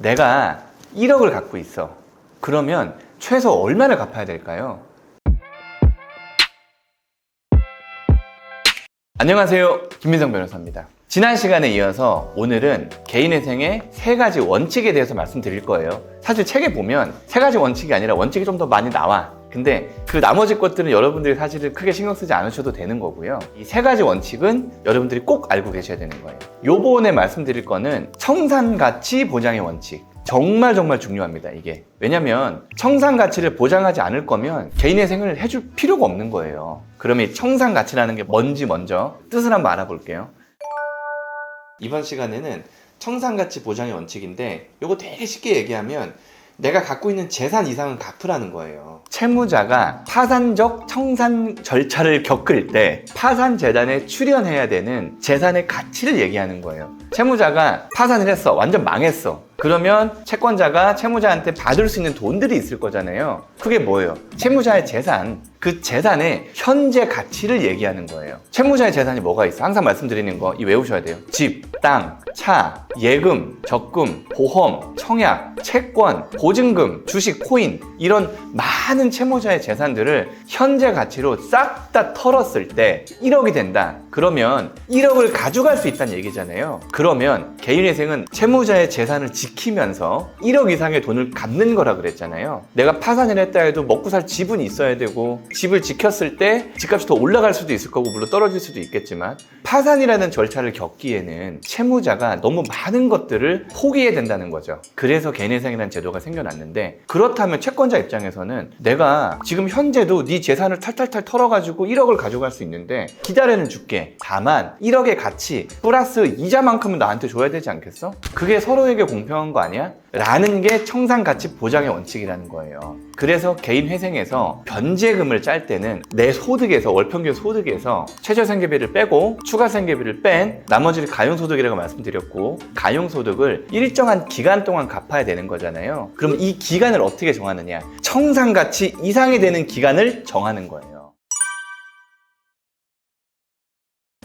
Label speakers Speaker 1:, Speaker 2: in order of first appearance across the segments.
Speaker 1: 내가 1억을 갖고 있어. 그러면 최소 얼마를 갚아야 될까요? 안녕하세요, 김민성 변호사입니다. 지난 시간에 이어서 오늘은 개인회생의 3가지 원칙에 대해서 말씀드릴 거예요. 사실 책에 보면 3가지 원칙이 아니라 원칙이 좀 더 많이 나와. 근데 그 나머지 것들은 여러분들이 사실은 크게 신경 쓰지 않으셔도 되는 거고요. 이 3가지 원칙은 여러분들이 꼭 알고 계셔야 되는 거예요. 요번에 말씀드릴 거는 청산가치 보장의 원칙. 정말 중요합니다, 이게. 왜냐면 청산가치를 보장하지 않을 거면 개인회생을 해줄 필요가 없는 거예요. 그럼 이 청산가치라는 게 뭔지 먼저 뜻을 한번 알아볼게요. 이번 시간에는 청산가치 보장의 원칙인데 이거 되게 쉽게 얘기하면 내가 갖고 있는 재산 이상은 갚으라는 거예요. 채무자가 파산적 청산 절차를 겪을 때 파산 재단에 출연해야 되는 재산의 가치를 얘기하는 거예요. 채무자가 파산을 했어. 완전 망했어. 그러면 채권자가 채무자한테 받을 수 있는 돈들이 있을 거잖아요. 그게 뭐예요? 채무자의 재산, 그 재산의 현재 가치를 얘기하는 거예요. 채무자의 재산이 뭐가 있어? 항상 말씀드리는 거 이 외우셔야 돼요. 집, 땅, 차, 예금, 적금, 보험, 청약, 채권, 보증금, 주식, 코인 이런 많은 채무자의 재산들을 현재 가치로 싹 다 털었을 때 1억이 된다. 그러면 1억을 가져갈 수 있다는 얘기잖아요. 그러면 개인회생은 채무자의 재산을 지키면서 1억 이상의 돈을 갚는 거라 그랬잖아요. 내가 파산을 했다 해도 먹고 살 집은 있어야 되고 집을 지켰을 때 집값이 더 올라갈 수도 있을 거고 물론 떨어질 수도 있겠지만 파산이라는 절차를 겪기에는 채무자가 너무 많은 것들을 포기해야 된다는 거죠. 그래서 개인회생이라는 제도가 생겨났는데 그렇다면 채권자 입장에서는 내가 지금 현재도 네 재산을 탈탈탈 털어가지고 1억을 가져갈 수 있는데 기다려는 줄게. 다만 1억의 가치 플러스 이자만큼은 나한테 줘야 되지 않겠어? 그게 서로에게 공평한 거 아니야? 라는 게 청산가치 보장의 원칙이라는 거예요. 그래서 개인회생에서 변제금을 짤 때는 내 소득에서 월평균 소득에서 최저생계비를 빼고 추가생계비를 뺀 나머지를 가용소득이라고 말씀드렸고 가용소득을 일정한 기간 동안 갚아야 되는 거잖아요. 그럼 이 기간을 어떻게 정하느냐? 청산가치 이상이 되는 기간을 정하는 거예요.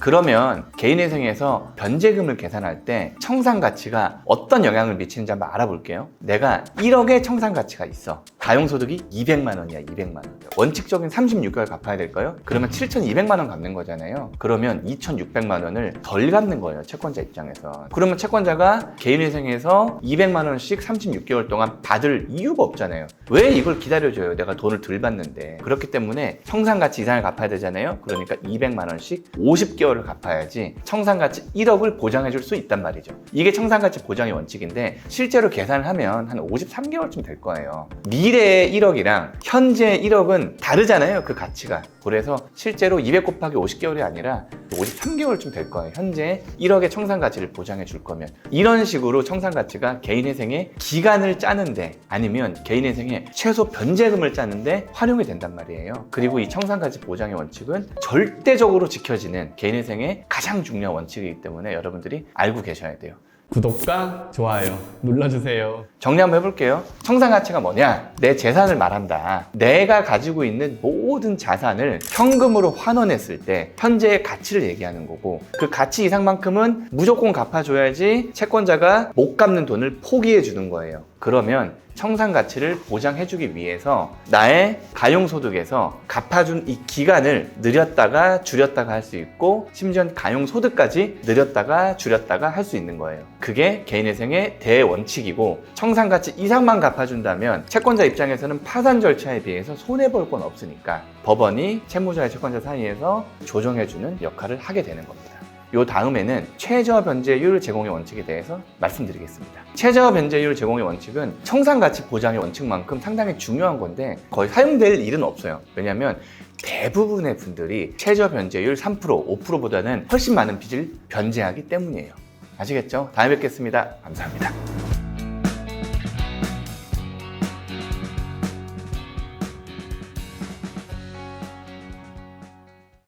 Speaker 1: 그러면 개인회생에서 변제금을 계산할 때 청산가치가 어떤 영향을 미치는지 한번 알아볼게요. 내가 1억의 청산가치가 있어. 가용소득이 200만 원이야, 200만 원. 원칙적인 36개월 갚아야 될까요? 그러면 7,200만 원 갚는 거잖아요. 그러면 2,600만 원을 덜 갚는 거예요, 채권자 입장에서. 그러면 채권자가 개인회생에서 200만 원씩 36개월 동안 받을 이유가 없잖아요. 왜 이걸 기다려줘요? 내가 돈을 덜 받는데. 그렇기 때문에 청산가치 이상을 갚아야 되잖아요. 그러니까 200만 원씩 50개월 을 갚아야지 청산가치 1억을 보장해 줄 수 있단 말이죠. 이게 청산가치 보장의 원칙인데 실제로 계산을 하면 한 53개월쯤 될 거예요. 미래의 1억이랑 현재의 1억은 다르잖아요, 그 가치가. 그래서 실제로 200 곱하기 50개월이 아니라 53개월쯤 될 거예요. 현재 1억의 청산가치를 보장해 줄 거면. 이런 식으로 청산가치가 개인회생의 기간을 짜는데 아니면 개인회생의 최소 변제금을 짜는데 활용이 된단 말이에요. 그리고 이 청산가치 보장의 원칙은 절대적으로 지켜지는 개인회생의 가장 중요한 원칙이기 때문에 여러분들이 알고 계셔야 돼요.
Speaker 2: 구독과 좋아요 눌러주세요.
Speaker 1: 정리 한번 해볼게요. 청산가치가 뭐냐? 내 재산을 말한다. 내가 가지고 있는 모든 자산을 현금으로 환원했을 때 현재의 가치를 얘기하는 거고 그 가치 이상만큼은 무조건 갚아줘야지 채권자가 못 갚는 돈을 포기해 주는 거예요. 그러면 청산가치를 보장해주기 위해서 나의 가용소득에서 갚아준 이 기간을 늘렸다가 줄였다가 할 수 있고 심지어 가용소득까지 늘렸다가 줄였다가 할 수 있는 거예요. 그게 개인회생의 대원칙이고 청산가치 이상만 갚아준다면 채권자 입장에서는 파산 절차에 비해서 손해볼 건 없으니까 법원이 채무자와 채권자 사이에서 조정해주는 역할을 하게 되는 겁니다. 요 다음에는 최저 변제율 제공의 원칙에 대해서 말씀드리겠습니다. 최저 변제율 제공의 원칙은 청산가치 보장의 원칙만큼 상당히 중요한 건데 거의 사용될 일은 없어요. 왜냐하면 대부분의 분들이 최저 변제율 3%, 5%보다는 훨씬 많은 빚을 변제하기 때문이에요. 아시겠죠? 다음에 뵙겠습니다. 감사합니다.